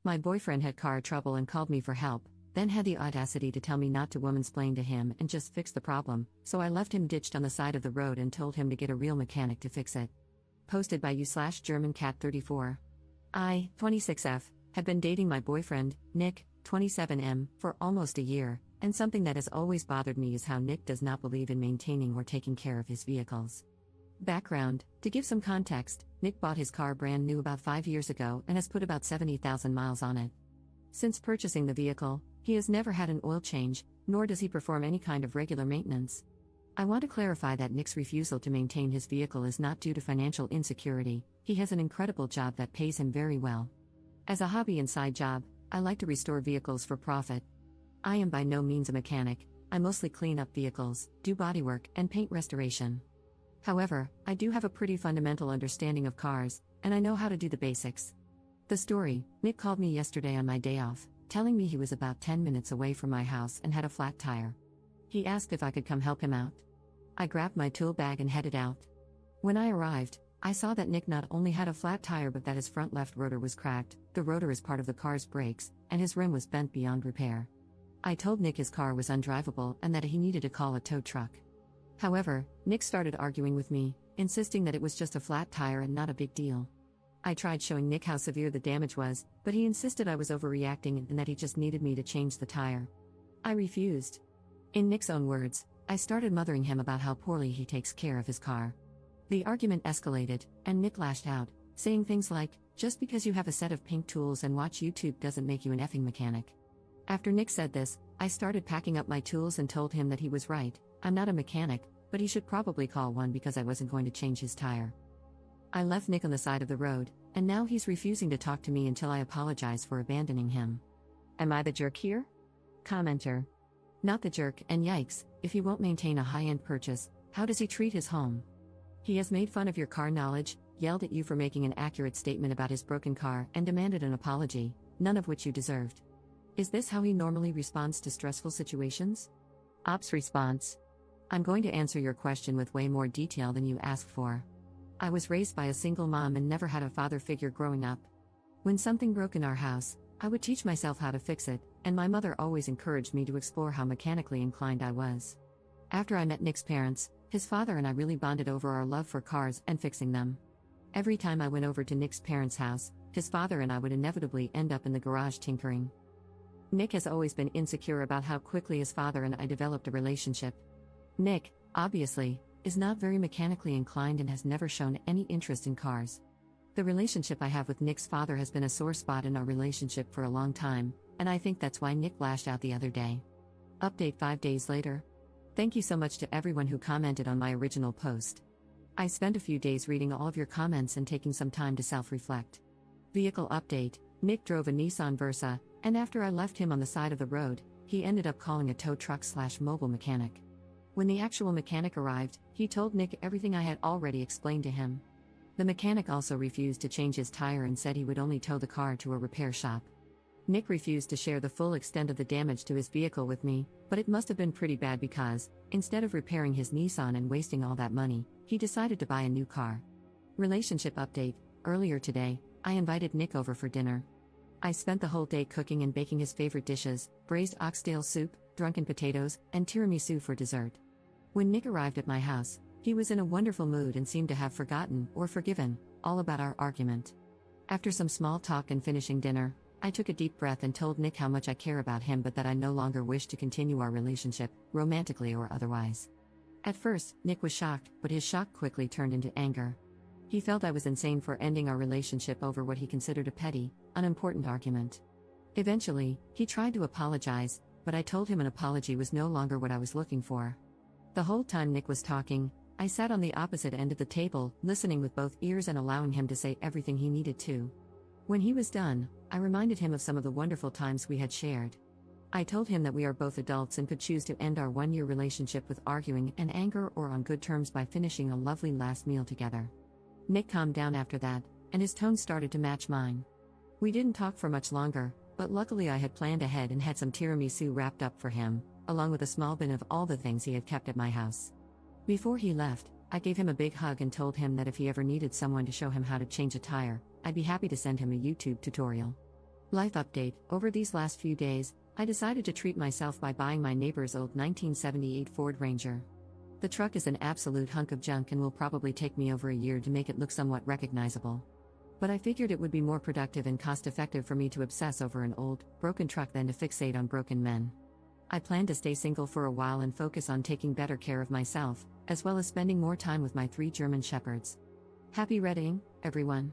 My boyfriend had car trouble and called me for help, then had the audacity to tell me not to womansplain to him and just fix the problem, so I left him ditched on the side of the road and told him to get a real mechanic to fix it. Posted by u/GermanCat34. I, 26F, have been dating my boyfriend, Nick, 27M, for almost a year, and something that has always bothered me is how Nick does not believe in maintaining or taking care of his vehicles. Background: to give some context, Nick bought his car brand new about 5 years ago and has put about 70,000 miles on it. Since purchasing the vehicle, he has never had an oil change, nor does he perform any kind of regular maintenance. I want to clarify that Nick's refusal to maintain his vehicle is not due to financial insecurity. He has an incredible job that pays him very well. As a hobby and side job, I like to restore vehicles for profit. I am by no means a mechanic. I mostly clean up vehicles, do bodywork, and paint restoration. However, I do have a pretty fundamental understanding of cars, and I know how to do the basics. The story: Nick called me yesterday on my day off, telling me he was about 10 minutes away from my house and had a flat tire. He asked if I could come help him out. I grabbed my tool bag and headed out. When I arrived, I saw that Nick not only had a flat tire but that his front left rotor was cracked, the rotor is part of the car's brakes, and his rim was bent beyond repair. I told Nick his car was undrivable and that he needed to call a tow truck. However, Nick started arguing with me, insisting that it was just a flat tire and not a big deal. I tried showing Nick how severe the damage was, but he insisted I was overreacting and that he just needed me to change the tire. I refused. In Nick's own words, I started mothering him about how poorly he takes care of his car. The argument escalated, and Nick lashed out, saying things like, "Just because you have a set of pink tools and watch YouTube doesn't make you an effing mechanic." After Nick said this, I started packing up my tools and told him that he was right. I'm not a mechanic, but he should probably call one because I wasn't going to change his tire. I left Nick on the side of the road, and now he's refusing to talk to me until I apologize for abandoning him. Am I the jerk here? Commenter: not the jerk, and yikes, if he won't maintain a high-end purchase, how does he treat his home? He has made fun of your car knowledge, yelled at you for making an accurate statement about his broken car, and demanded an apology, none of which you deserved. Is this how he normally responds to stressful situations? Ops response: I'm going to answer your question with way more detail than you asked for. I was raised by a single mom and never had a father figure growing up. When something broke in our house, I would teach myself how to fix it, and my mother always encouraged me to explore how mechanically inclined I was. After I met Nick's parents, his father and I really bonded over our love for cars and fixing them. Every time I went over to Nick's parents' house, his father and I would inevitably end up in the garage tinkering. Nick has always been insecure about how quickly his father and I developed a relationship. Nick, obviously, is not very mechanically inclined and has never shown any interest in cars. The relationship I have with Nick's father has been a sore spot in our relationship for a long time, and I think that's why Nick lashed out the other day. Update 5 days later. Thank you so much to everyone who commented on my original post. I spent a few days reading all of your comments and taking some time to self-reflect. Vehicle update: Nick drove a Nissan Versa, and after I left him on the side of the road, he ended up calling a tow truck/mobile mechanic. When the actual mechanic arrived, he told Nick everything I had already explained to him. The mechanic also refused to change his tire and said he would only tow the car to a repair shop. Nick refused to share the full extent of the damage to his vehicle with me, but it must have been pretty bad because, instead of repairing his Nissan and wasting all that money, he decided to buy a new car. Relationship update: earlier today, I invited Nick over for dinner. I spent the whole day cooking and baking his favorite dishes: braised oxtail soup, drunken potatoes, and tiramisu for dessert. When Nick arrived at my house, he was in a wonderful mood and seemed to have forgotten, or forgiven, all about our argument. After some small talk and finishing dinner, I took a deep breath and told Nick how much I care about him but that I no longer wish to continue our relationship, romantically or otherwise. At first, Nick was shocked, but his shock quickly turned into anger. He felt I was insane for ending our relationship over what he considered a petty, unimportant argument. Eventually, he tried to apologize, but I told him an apology was no longer what I was looking for. The whole time Nick was talking, I sat on the opposite end of the table, listening with both ears and allowing him to say everything he needed to. When he was done, I reminded him of some of the wonderful times we had shared. I told him that we are both adults and could choose to end our one-year relationship with arguing and anger or on good terms by finishing a lovely last meal together. Nick calmed down after that, and his tone started to match mine. We didn't talk for much longer, but luckily I had planned ahead and had some tiramisu wrapped up for him, along with a small bin of all the things he had kept at my house. Before he left, I gave him a big hug and told him that if he ever needed someone to show him how to change a tire, I'd be happy to send him a YouTube tutorial. Life update. Over these last few days, I decided to treat myself by buying my neighbor's old 1978 Ford Ranger. The truck is an absolute hunk of junk and will probably take me over a year to make it look somewhat recognizable. But I figured it would be more productive and cost-effective for me to obsess over an old, broken truck than to fixate on broken men. I plan to stay single for a while and focus on taking better care of myself, as well as spending more time with my 3 German shepherds. Happy reading, everyone!